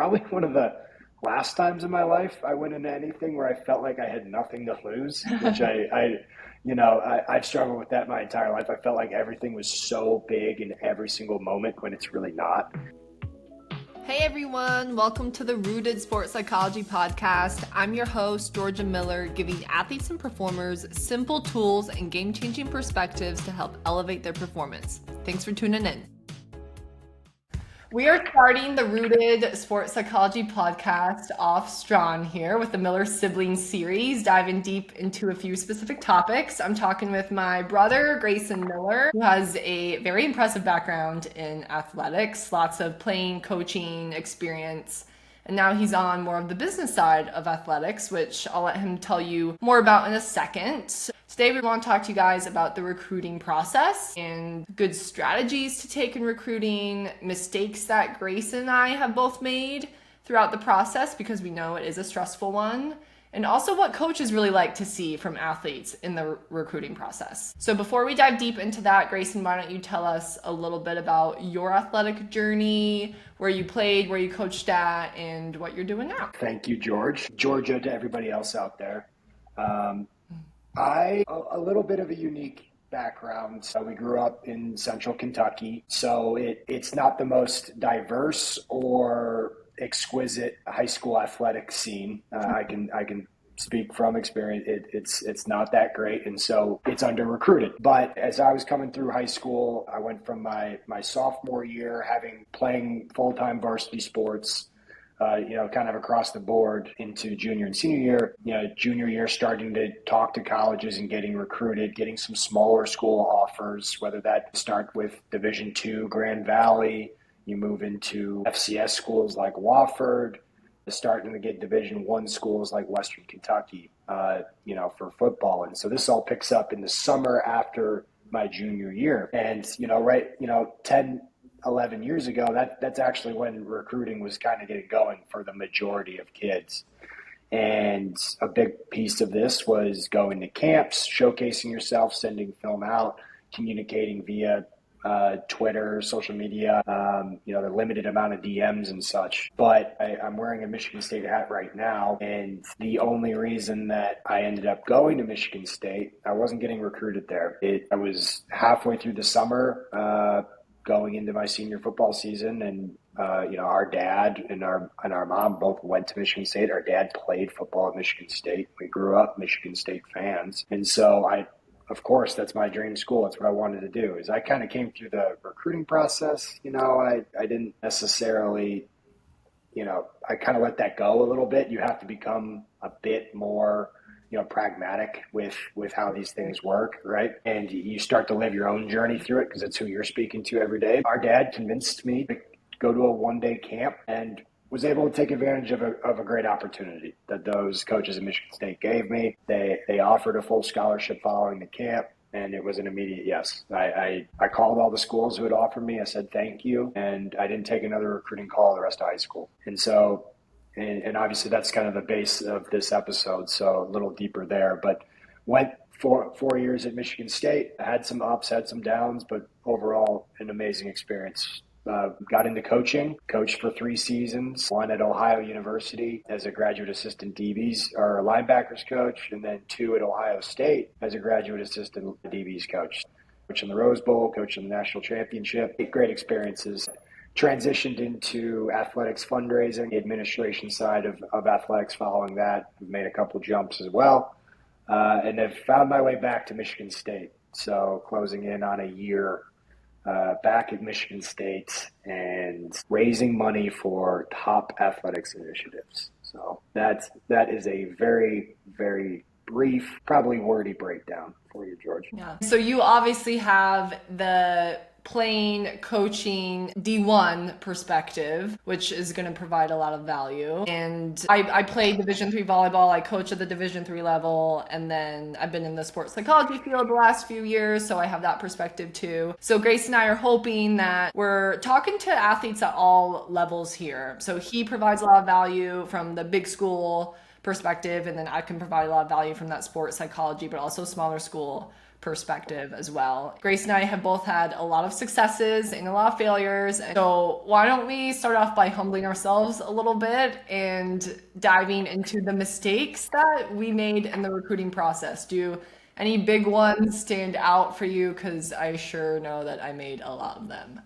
probably one of the last times in my life I went into anything where I felt like I had nothing to lose, which I've struggled with that my entire life. I felt like everything was so big in every single moment when it's really not. Hey everyone, welcome to the Rooted Sports Psychology Podcast. I'm your host, Grayson Miller, giving athletes and performers simple tools and game-changing perspectives to help elevate their performance. Thanks for tuning in. We are starting the Rooted Sports Psychology Podcast off strong here with the Miller Siblings series, diving deep into a few specific topics. I'm talking with my brother, Grayson Miller, who has a very impressive background in athletics, lots of playing, coaching experience. And now he's on more of the business side of athletics, which I'll let him tell you more about in a second. Today, we want to talk to you guys about the recruiting process and good strategies to take in recruiting, mistakes that Grace and I have both made throughout the process because we know it is a stressful one, and also what coaches really like to see from athletes in the recruiting process. So before we dive deep into that, Grayson, why don't you tell us a little bit about your athletic journey, where you played, where you coached at, and what you're doing now. Thank you, George. Georgia to everybody else out there. A little bit of a unique background. So we grew up in central Kentucky, so it's not the most diverse or exquisite high school athletic scene. I can speak from experience. It's not that great, and so it's under recruited. But as I was coming through high school, I went from my sophomore year playing full-time varsity sports, kind of across the board, into junior and senior year. Junior year, starting to talk to colleges and getting recruited, getting some smaller school offers, whether that start with Division II, Grand Valley, you move into FCS schools like Wofford, starting to get Division I schools like Western Kentucky, for football. And so this all picks up in the summer after my junior year. And, 10, 11 years ago, that's actually when recruiting was kind of getting going for the majority of kids. And a big piece of this was going to camps, showcasing yourself, sending film out, communicating via Twitter, social media, the limited amount of DMs and such. But I'm wearing a Michigan State hat right now. And the only reason that I ended up going to Michigan State, I wasn't getting recruited there. I was halfway through the summer, going into my senior football season, and our dad and our mom both went to Michigan State. Our dad played football at Michigan State. We grew up Michigan State fans, and so of course, that's my dream school. That's what I wanted to do. As I kind of came through the recruiting process, I didn't necessarily, I kind of let that go a little bit. You have to become a bit more pragmatic with how these things work, right? And you start to live your own journey through it because it's who you're speaking to every day. Our dad convinced me to go to a one-day camp and was able to take advantage of a great opportunity that those coaches at Michigan State gave me. They offered a full scholarship following the camp, and it was an immediate yes. I called all the schools who had offered me. I said thank you, and I didn't take another recruiting call the rest of high school. And so And obviously that's kind of the base of this episode, so a little deeper there. But went for 4 years at Michigan State. I had some ups, had some downs, but overall an amazing experience. Got into coaching, coached for 3 seasons, one at Ohio University as a graduate assistant DBs or linebackers coach, and then 2 at Ohio State as a graduate assistant DBs coach. Coached in the Rose Bowl, coached in the national championship. Great experiences. Transitioned into athletics fundraising, the administration side of athletics following that. I've made a couple jumps as well, and have found my way back to Michigan State. So closing in on a year back at Michigan State and raising money for top athletics initiatives. So that is a very, very brief, probably wordy breakdown for you, George. Yeah. So you obviously have the playing, coaching, D1 perspective, which is going to provide a lot of value. And I played Division III volleyball. I coach at the Division III level. And then I've been in the sports psychology field the last few years, so I have that perspective too. So Grace and I are hoping that we're talking to athletes at all levels here. So he provides a lot of value from the big school perspective, and then I can provide a lot of value from that sports psychology, but also smaller school perspective as well. Grace and I have both had a lot of successes and a lot of failures. So why don't we start off by humbling ourselves a little bit and diving into the mistakes that we made in the recruiting process. Do any big ones stand out for you? Because I sure know that I made a lot of them.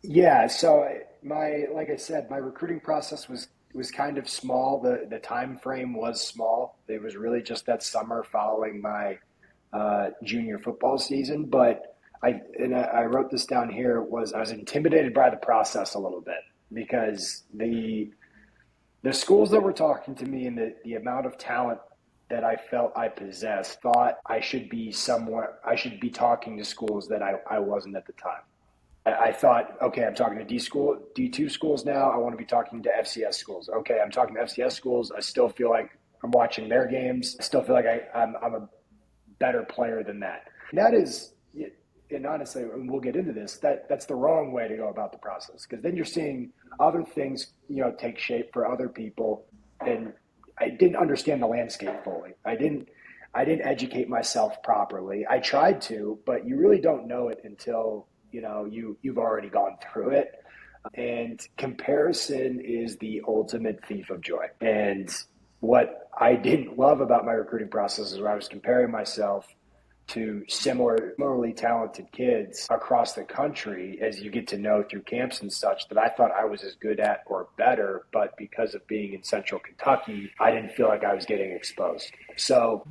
Yeah, so like I said, my recruiting process was kind of small. The time frame was small. It was really just that summer following my junior football season. But I wrote this down here, I was intimidated by the process a little bit because the schools that were talking to me and the amount of talent that I felt I possessed thought I should be talking to schools that I wasn't at the time. I thought, okay, I'm talking to D2 schools now. I want to be talking to FCS schools. Okay, I'm talking to FCS schools. I still feel like I'm watching their games. I still feel like I'm a better player than that. And that is, and honestly, and we'll get into this, that's the wrong way to go about the process, because then you're seeing other things, take shape for other people. And I didn't understand the landscape fully. I didn't educate myself properly. I tried to, but you really don't know it until you've already gone through it. And comparison is the ultimate thief of joy. And what I didn't love about my recruiting process is where I was comparing myself to similarly talented kids across the country as you get to know through camps and such, that I thought I was as good at or better, but because of being in Central Kentucky, I didn't feel like I was getting exposed. So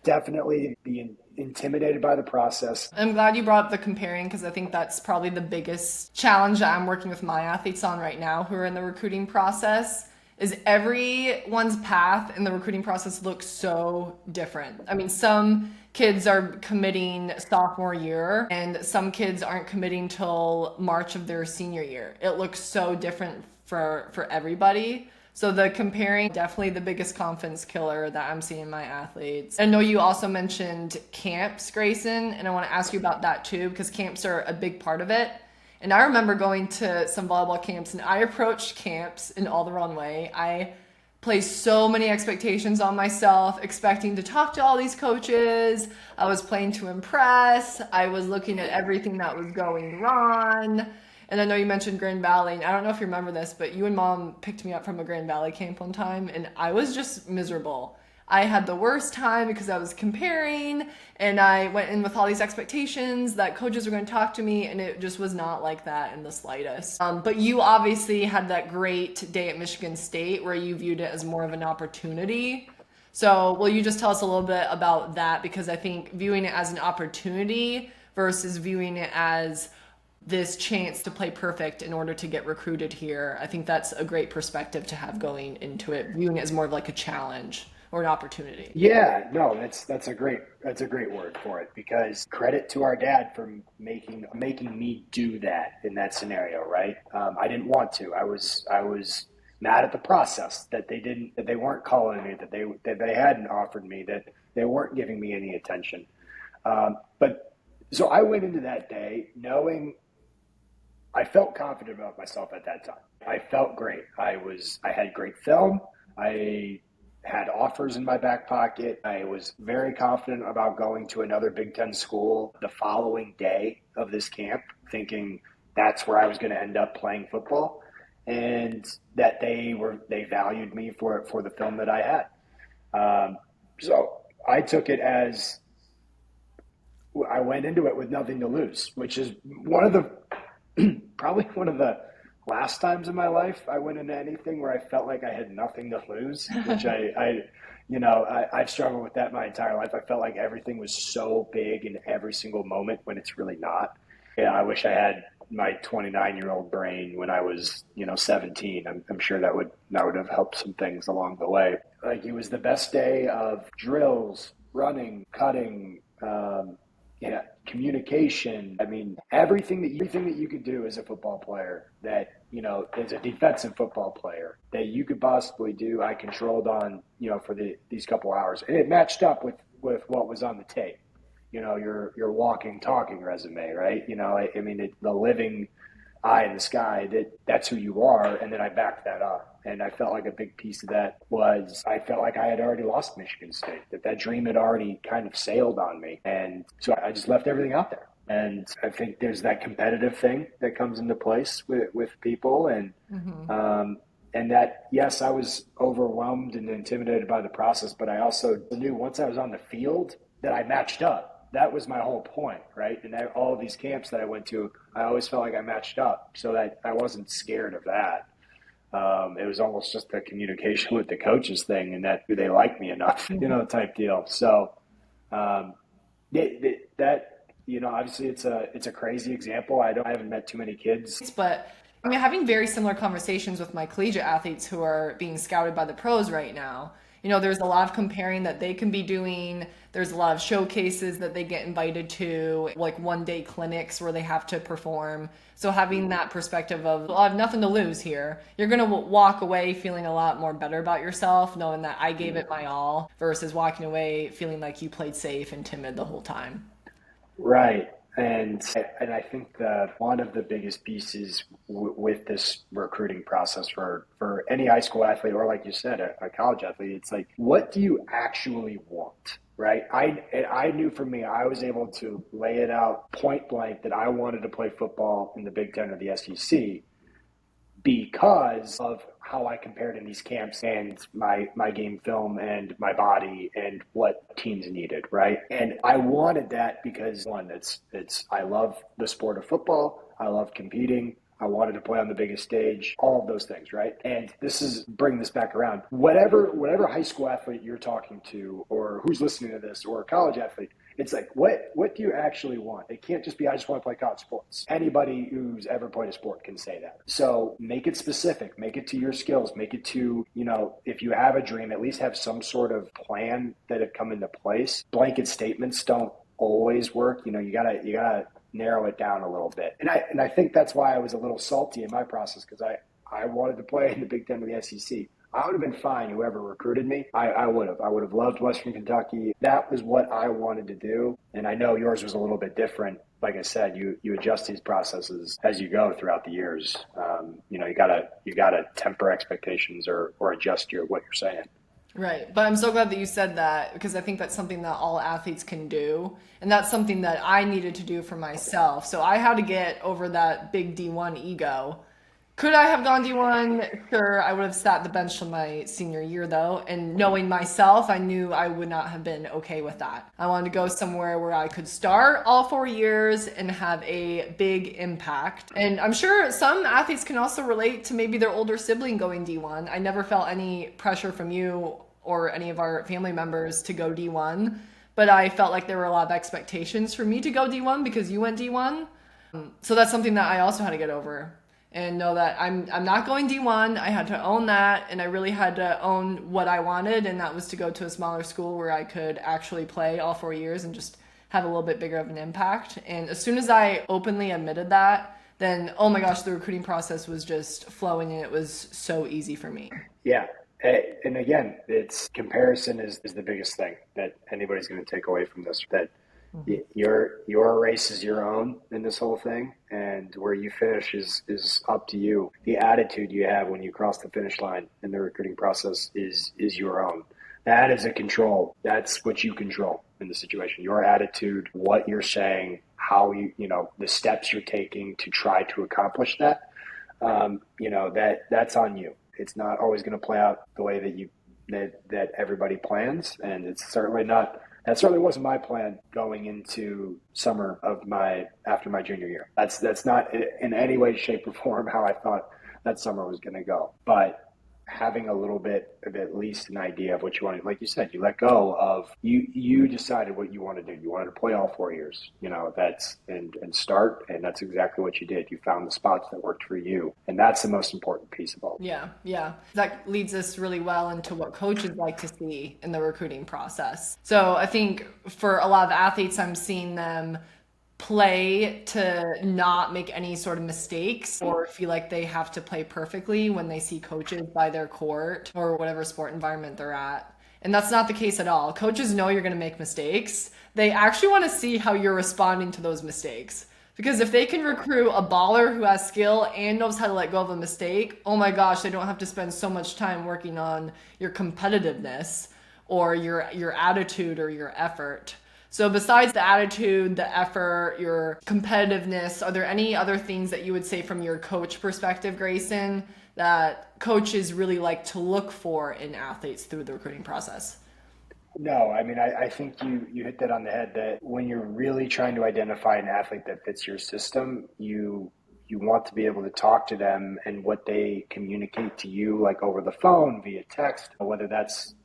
definitely being intimidated by the process. I'm glad you brought up the comparing, because I think that's probably the biggest challenge that I'm working with my athletes on right now who are in the recruiting process, is everyone's path in the recruiting process looks so different. I mean, some kids are committing sophomore year and some kids aren't committing till March of their senior year. It looks so different for everybody. So the comparing, definitely the biggest confidence killer that I'm seeing in my athletes. I know you also mentioned camps, Grayson, and I want to ask you about that too, because camps are a big part of it. And I remember going to some volleyball camps, and I approached camps in all the wrong way. I placed so many expectations on myself, expecting to talk to all these coaches. I was playing to impress. I was looking at everything that was going wrong. And I know you mentioned Grand Valley, and I don't know if you remember this, but you and Mom picked me up from a Grand Valley camp one time, and I was just miserable. I had the worst time because I was comparing, and I went in with all these expectations that coaches were going to talk to me, and it just was not like that in the slightest. But you obviously had that great day at Michigan State where you viewed it as more of an opportunity. So will you just tell us a little bit about that? Because I think viewing it as an opportunity versus viewing it as this chance to play perfect in order to get recruited here, I think that's a great perspective to have going into it, viewing it as more of like a challenge or an opportunity. Yeah, no, that's a great word for it, because credit to our dad for making me do that in that scenario, right? I didn't want to. I was mad at the process that they weren't calling me, that they hadn't offered me, that they weren't giving me any attention. But so I went into that day knowing I felt confident about myself at that time. I felt great. I had great film. I had offers in my back pocket. I was very confident about going to another Big Ten school the following day of this camp, thinking that's where I was going to end up playing football, and that they valued me for the film that I had. So I took it as I went into it with nothing to lose, which is probably one of the last times in my life I went into anything where I felt like I had nothing to lose, which I've struggled with that my entire life. I felt like everything was so big in every single moment when it's really not. Yeah, I wish I had my 29-year-old brain when I was, 17. I'm sure that would have helped some things along the way. Like, it was the best day of drills, running, cutting, communication. I mean, everything that you could do as a football player, that, as a defensive football player, that you could possibly do, I controlled on, for these couple hours. And it matched up with what was on the tape. Your walking, talking resume, right? The living eye in the sky that that's who you are. And then I backed that up. And I felt like a big piece of that was I felt like I had already lost Michigan State, that dream had already kind of sailed on me. And so I just left everything out there. And I think there's that competitive thing that comes into place with people. And that, yes, I was overwhelmed and intimidated by the process, but I also knew once I was on the field that I matched up. That was my whole point, right? And all of these camps that I went to, I always felt like I matched up, so that I wasn't scared of that. It was almost just a communication with the coaches thing, and that do they like me enough, type deal. So obviously it's a crazy example. I haven't met too many kids, but I mean, having very similar conversations with my collegiate athletes who are being scouted by the pros right now. There's a lot of comparing that they can be doing. There's a lot of showcases that they get invited to, like one-day clinics where they have to perform. So having that perspective of, well, I have nothing to lose here. You're going to walk away feeling a lot more better about yourself, knowing that I gave it my all, versus walking away feeling like you played safe and timid the whole time. Right. And I think that one of the biggest pieces with this recruiting process for any high school athlete, or like you said, a college athlete, it's like, what do you actually want? Right. I knew for me, I was able to lay it out point blank that I wanted to play football in the Big Ten or the SEC because of how I compared in these camps and my game film and my body and what teams needed, right? And I wanted that because, one, I love the sport of football. I love competing. I wanted to play on the biggest stage, all of those things, right? And bring this back around. Whatever high school athlete you're talking to, or who's listening to this, or a college athlete, it's like, what do you actually want? It can't just be, I just want to play college sports. Anybody who's ever played a sport can say that. So make it specific, make it to your skills, make it to, if you have a dream, at least have some sort of plan that have come into place. Blanket statements don't always work. You gotta narrow it down a little bit. And I think that's why I was a little salty in my process, because I wanted to play in the Big Ten or the SEC. I would have been fine whoever recruited me. I would have loved Western Kentucky. That was what I wanted to do. And I know yours was a little bit different. Like I said, you adjust these processes as you go throughout the years. You gotta temper expectations or adjust what you're saying. Right. But I'm so glad that you said that, because I think that's something that all athletes can do. And that's something that I needed to do for myself. So I had to get over that big D1 ego. Could I have gone D1? Sure, I would have sat the bench till my senior year, though. And knowing myself, I knew I would not have been okay with that. I wanted to go somewhere where I could start all 4 years and have a big impact. And I'm sure some athletes can also relate to maybe their older sibling going D1. I never felt any pressure from you or any of our family members to go D1, but I felt like there were a lot of expectations for me to go D1 because you went D1. So that's something that I also had to get over. And know that I'm not going D1. I had to own that, and I really had to own what I wanted, and that was to go to a smaller school where I could actually play all 4 years and just have a little bit bigger of an impact. And as soon as I openly admitted that, then, oh my gosh, the recruiting process was just flowing, and it was so easy for me. Yeah. And again, comparison is the biggest thing that anybody's going to take away from this, that your race is your own in this whole thing, and where you finish is up to you. The attitude you have when you cross the finish line in the recruiting process is your own. That is a control. That's what you control in the situation. Your attitude, what you're saying, how the steps you're taking to try to accomplish that. That's on you. It's not always going to play out the way that everybody plans, and it's certainly not. That certainly wasn't my plan going into summer after my junior year. That's not in any way, shape, or form how I thought that summer was going to go. But having a little bit of at least an idea of what you wanted, like you said, you let go of you decided what you wanted to do. You wanted to play all 4 years, and start, and that's exactly what you did. You found the spots that worked for you, and that's the most important piece of all. Yeah. That leads us really well into what coaches like to see in the recruiting process. So I think for a lot of athletes, I'm seeing them play to not make any sort of mistakes or feel like they have to play perfectly when they see coaches by their court or whatever sport environment they're at. And that's not the case at all. Coaches know you're going to make mistakes. They actually want to see how you're responding to those mistakes. Because if they can recruit a baller who has skill and knows how to let go of a mistake, oh my gosh, they don't have to spend so much time working on your competitiveness or your attitude or your effort. So besides the attitude, the effort, your competitiveness, are there any other things that you would say from your coach perspective, Grayson, that coaches really like to look for in athletes through the recruiting process? No, I mean, I think you hit that on the head that when you're really trying to identify an athlete that fits your system, you want to be able to talk to them and what they communicate to you, like over the phone, via text, whether that's,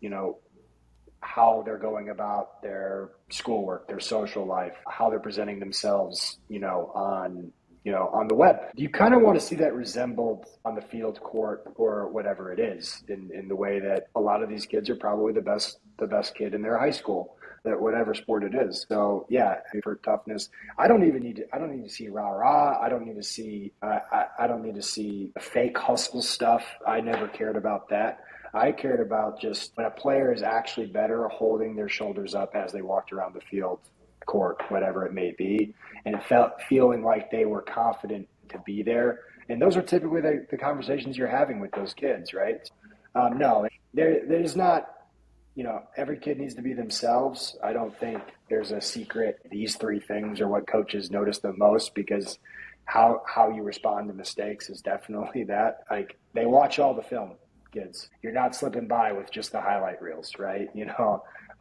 how they're going about their schoolwork, their social life, how they're presenting themselves, on the web. You kind of want to see that resembled on the field, court, or whatever it is, in the way that a lot of these kids are probably the best kid in their high school, that whatever sport it is. So yeah, for toughness, I don't need to see rah rah. I don't need to see I don't need to see the fake hustle stuff. I never cared about that. I cared about just when a player is actually better holding their shoulders up as they walked around the field, court, whatever it may be, and it feeling like they were confident to be there. And those are typically the conversations you're having with those kids, right? No, there's not. Every kid needs to be themselves. I don't think there's a secret. These three things are what coaches notice the most, because how you respond to mistakes is definitely that. Like, they watch all the film, kids. You're not slipping by with just the highlight reels, right?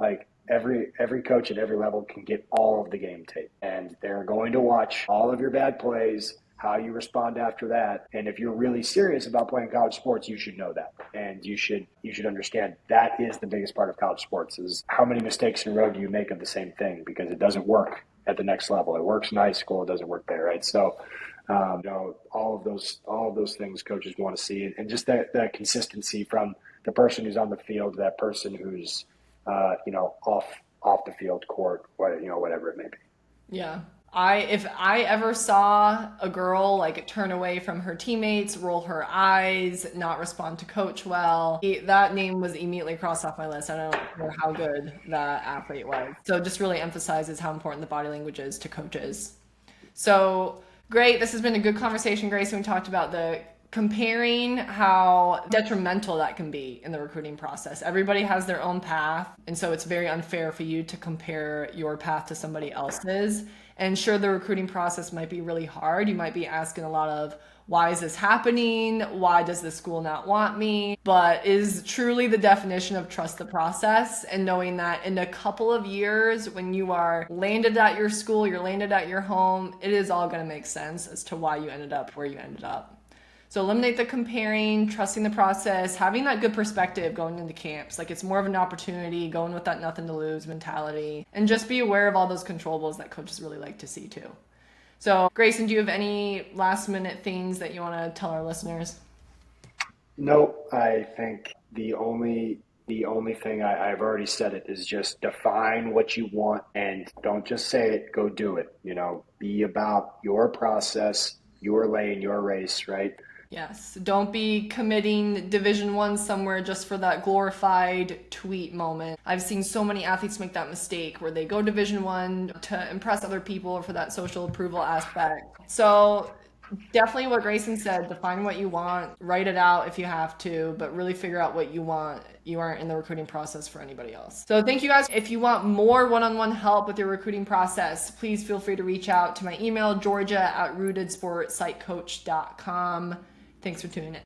Like every coach at every level can get all of the game tape, and they're going to watch all of your bad plays, how you respond after that. And if you're really serious about playing college sports, you should know that. And you should understand that is the biggest part of college sports, is how many mistakes in a row do you make of the same thing, because it doesn't work at the next level. It works in high school, it doesn't work there, right? So all of those things coaches want to see, and just that consistency from the person who's on the field to that person who's off the field, court, whatever it may be. Yeah. If I ever saw a girl like turn away from her teammates, roll her eyes, not respond to coach well, that name was immediately crossed off my list. I don't know how good that athlete was. So it just really emphasizes how important the body language is to coaches. So great. This has been a good conversation, Grayson. We talked about the comparing, how detrimental that can be in the recruiting process. Everybody has their own path, and so it's very unfair for you to compare your path to somebody else's. And sure, the recruiting process might be really hard. You might be asking a lot of, why is this happening? Why does the school not want me? But is truly the definition of trust the process, and knowing that in a couple of years, when you are landed at your school, you're landed at your home, it is all going to make sense as to why you ended up where you ended up. So eliminate the comparing, trusting the process, having that good perspective going into camps. Like, it's more of an opportunity, going with that nothing to lose mentality, and just be aware of all those controllables that coaches really like to see too. So Grayson, do you have any last minute things that you want to tell our listeners? No, I think the only thing I've already said it is just define what you want, and don't just say it, go do it. Be about your process, your lane, your race, right? Yes. Don't be committing Division I somewhere just for that glorified tweet moment. I've seen so many athletes make that mistake where they go Division I to impress other people or for that social approval aspect. So definitely what Grayson said, define what you want, write it out if you have to, but really figure out what you want. You aren't in the recruiting process for anybody else. So thank you guys. If you want more one-on-one help with your recruiting process, please feel free to reach out to my email, georgia@rootedsportsightcoach.com. Thanks for tuning in.